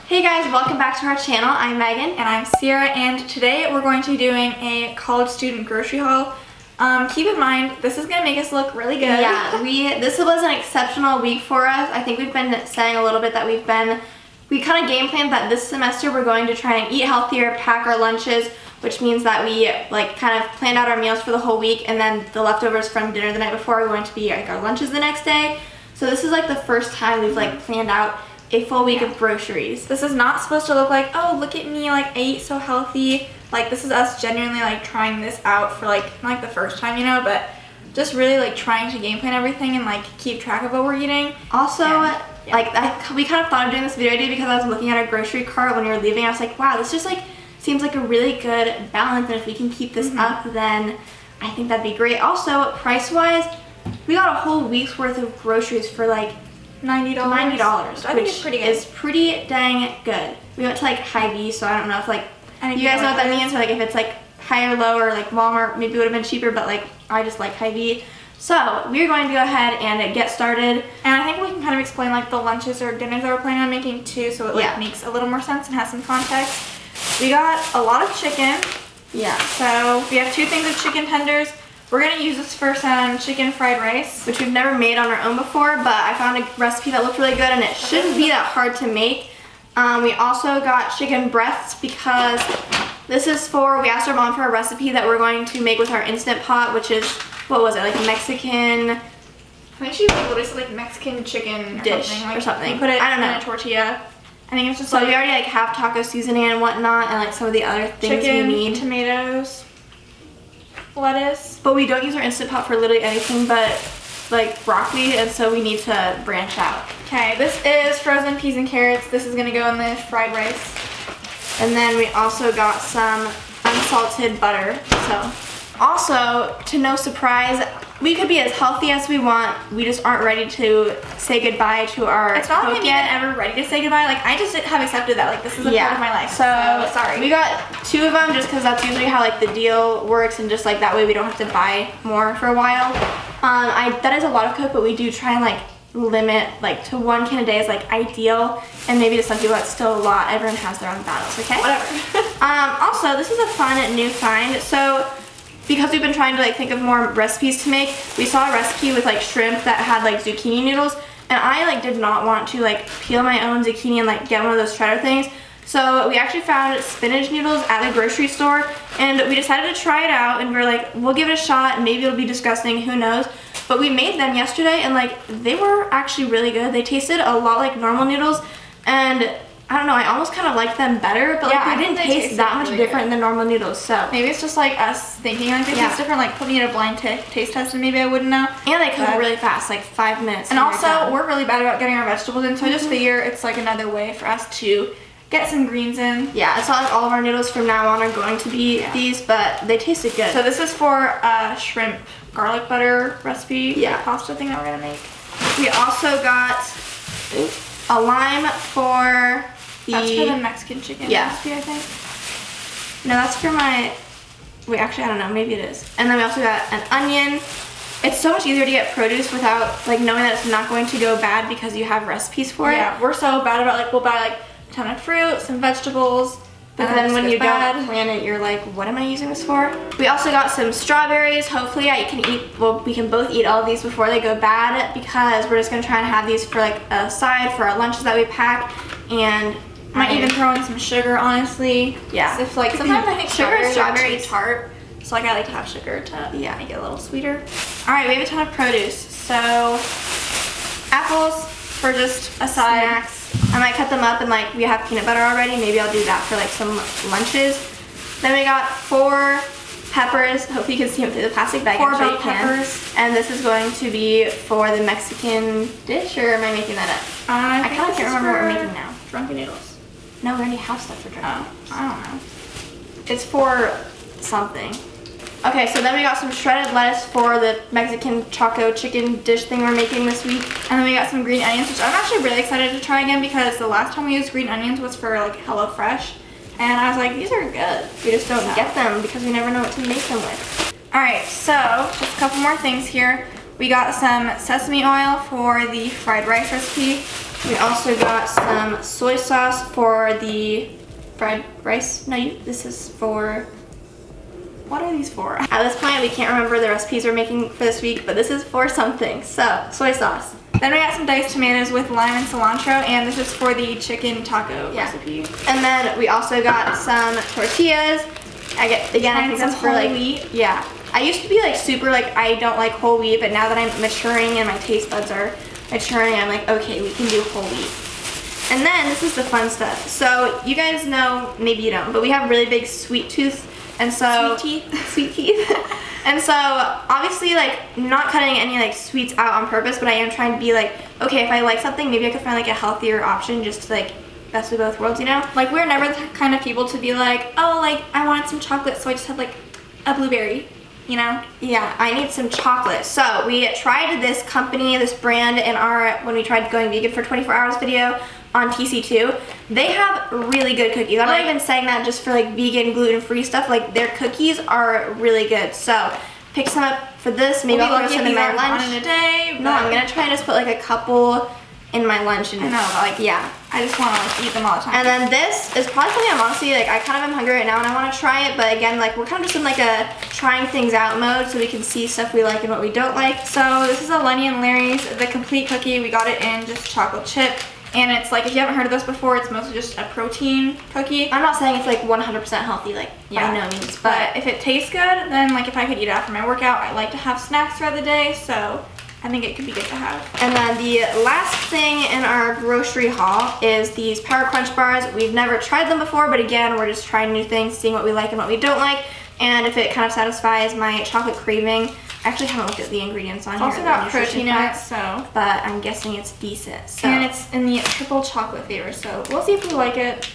Hey guys, welcome back to our channel. I'm Megan. And I'm Ciera, and today we're going to be doing a college student grocery haul. Keep in mind, this is going to make us look really good. Yeah, this was an exceptional week for us. I think we've been saying a little bit that we kind of game planned that this semester we're going to try and eat healthier, pack our lunches, which means that we kind of planned out our meals for the whole week, and then the leftovers from dinner the night before are going to be our lunches the next day. So this is the first time we've planned out a full week of groceries. This is not supposed to look like, oh, look at me, I ate so healthy. This is us genuinely trying this out for not the first time, but just really trying to game plan everything and keep track of what we're eating. Also, we kind of thought of doing this video idea because I was looking at our grocery cart when we were leaving. I was like, wow, this just seems like a really good balance, and if we can keep this up, then I think that'd be great. Also, price-wise, we got a whole week's worth of groceries for $90. I think it's pretty good. Is pretty dang good. We went to Hy-Vee, so I don't know if you guys know what that means, or if it's high or low, or Walmart maybe would have been cheaper, but I just like Hy-Vee. So we're going to go ahead and get started. And I think we can kind of explain the lunches or dinners that we're planning on making too, so it makes a little more sense and has some context. We got a lot of chicken. Yeah. So we have two things of chicken tenders. We're going to use this for some chicken fried rice, which we've never made on our own before, but I found a recipe that looked really good, and it shouldn't be that hard to make. We also got chicken breasts because we asked our mom for a recipe that we're going to make with our Instant Pot, which is, what was it, Mexican? I think she literally said Mexican chicken dish or something. You put it I don't know. in a tortilla. I think it's just so we already have taco seasoning and whatnot, and some of the other things chicken, we need. Tomatoes, lettuce. But we don't use our Instant Pot for literally anything but broccoli, and so we need to branch out. Okay, this is frozen peas and carrots. This is gonna go in the fried rice. And then we also got some unsalted butter. So also, to no surprise, we could be as healthy as we want. We just aren't ready to say goodbye to our It's not cook like yet. I'm ever ready to say goodbye. I just have accepted that. This is a part of my life. So sorry. We got two of them just because that's usually how the deal works, and just that way we don't have to buy more for a while. That is a lot of cook, but we do try and limit to one can a day is ideal, and maybe to some people that's still a lot. Everyone has their own battles, okay? Whatever. Also, this is a fun new find. So because we've been trying to think of more recipes to make, we saw a recipe with shrimp that had zucchini noodles, and I did not want to peel my own zucchini and get one of those shredder things. So we actually found spinach noodles at the grocery store, and we decided to try it out, and we're we'll give it a shot. Maybe it'll be disgusting, who knows. But we made them yesterday, and they were actually really good. They tasted a lot like normal noodles, and I don't know, I almost kind of liked them better, but yeah, they didn't taste that much different than normal noodles. So maybe it's just us thinking they taste different, putting it in a blind taste test, and maybe I wouldn't know. And they cook really fast, 5 minutes. And also, we're really bad about getting our vegetables in, so I just figure it's another way for us to get some greens in. Yeah, it's not all of our noodles from now on are going to be these, but they tasted good. So this is for a shrimp garlic butter recipe, pasta thing that we're gonna make. We also got a lime for that's for the Mexican chicken recipe, I think. No, that's for wait, actually, I don't know, maybe it is. And then we also got an onion. It's so much easier to get produce without knowing that it's not going to go bad because you have recipes for it. Yeah, we're so bad about we'll buy a ton of fruit, some vegetables, but then when you don't plan it, you're what am I using this for? We also got some strawberries. Hopefully we can both eat all of these before they go bad, because we're just gonna try and have these for a side for our lunches that we pack, and might even throw in some sugar, honestly. Yeah. If sometimes I think strawberries are too tart, so I like to have sugar to make it a little sweeter. All right, we have a ton of produce. So apples for just a side. Snacks. I might cut them up, and we have peanut butter already. Maybe I'll do that for some lunches. Then we got 4 peppers. Hopefully you can see them through the plastic bag. 4 bell peppers. And this is going to be for the Mexican dish, or am I making that up? I kind of can't remember what we're making now. Drunken noodles. No, we already have stuff for drunken noodles. I don't know. It's for something. Okay, so then we got some shredded lettuce for the Mexican choco chicken dish thing we're making this week. And then we got some green onions, which I'm actually really excited to try again, because the last time we used green onions was for HelloFresh. And I was these are good. We just don't get them because we never know what to make them with. Alright, so just a couple more things here. We got some sesame oil for the fried rice recipe. We also got some soy sauce for the fried rice. No, this is for, what are these for? At this point, we can't remember the recipes we're making for this week, but this is for something. So, soy sauce. Then we got some diced tomatoes with lime and cilantro, and this is for the chicken taco recipe. And then we also got some tortillas. I think that's for like wheat. Yeah. I used to be like super like I don't like whole wheat, but now that I'm maturing and my taste buds are maturing, I'm like, okay, we can do whole wheat. And then this is the fun stuff. So you guys know, maybe you don't, but we have really big sweet tooth, and so sweet teeth. And so obviously, like, not cutting any like sweets out on purpose, but I am trying to be like, okay, if I like something, maybe I could find like a healthier option just to like best of both worlds, you know? Like, we're never the kind of people to be like, oh, like, I wanted some chocolate, so I just had like a blueberry, you know? Yeah, I need some chocolate. So we tried this company, this brand in when we tried going vegan for 24 hours video on TC2. They have really good cookies. I'm not even saying that just for like vegan, gluten-free stuff. Like, their cookies are really good. So pick some up for this. Maybe I'll throw some in my lunch. One in a day. No, I'm gonna try and just put like a couple in my lunch. And I know, but like, yeah, I just want to like eat them all the time. And then this is probably something I'm honestly like, I kind of am hungry right now and I want to try it, but again, like, we're kind of just in like a trying things out mode so we can see stuff we like and what we don't like. So this is a Lenny and Larry's The Complete Cookie. We got it in just chocolate chip. And it's like, if you haven't heard of this before, it's mostly just a protein cookie. I'm not saying it's like 100% healthy, like, by no means. But if it tastes good, then like if I could eat it after my workout, I like to have snacks throughout the day, so I think it could be good to have. And then the last thing in our grocery haul is these Power Crunch bars. We've never tried them before, but again, we're just trying new things, seeing what we like and what we don't like, and if it kind of satisfies my chocolate craving. I actually haven't looked at the ingredients on here. Also got protein in it, so. But I'm guessing it's decent. So. And it's in the triple chocolate flavor, so we'll see if we like it.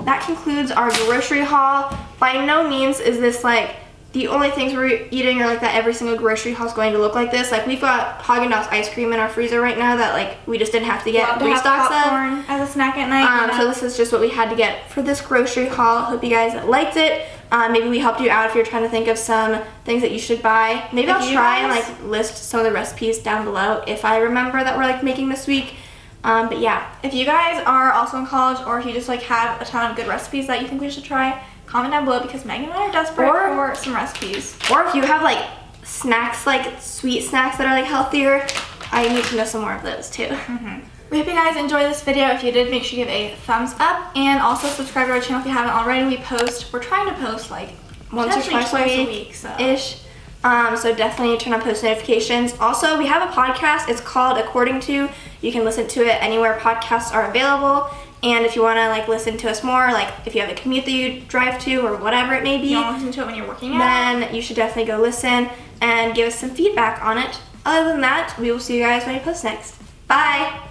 That concludes our grocery haul. By no means is this like the only things we're eating, or like that every single grocery haul is going to look like this. Like, we've got Haagen-Dazs ice cream in our freezer right now that like we just didn't have to get restocks of as a snack at night. So this is just what we had to get for this grocery haul. Hope you guys liked it. Maybe we helped you out if you're trying to think of some things that you should buy. Maybe I'll try and like list some of the recipes down below if I remember that we're like making this week. But yeah, if you guys are also in college, or if you just like have a ton of good recipes that you think we should try, comment down below, because Megan and I are desperate for some recipes. Or if you have like snacks, like sweet snacks that are like healthier, I need to know some more of those too. We hope you guys enjoyed this video. If you did, make sure you give a thumbs up, and also subscribe to our channel if you haven't already. We're trying to post like once or twice a week, ish. So definitely turn on post notifications. Also, we have a podcast. It's called According To. You can listen to it anywhere podcasts are available. And if you want to like listen to us more, like if you have a commute that you drive to or whatever it may be, you want to listen to it when you're working out, then you should definitely go listen and give us some feedback on it. Other than that, we will see you guys when we post next. Bye!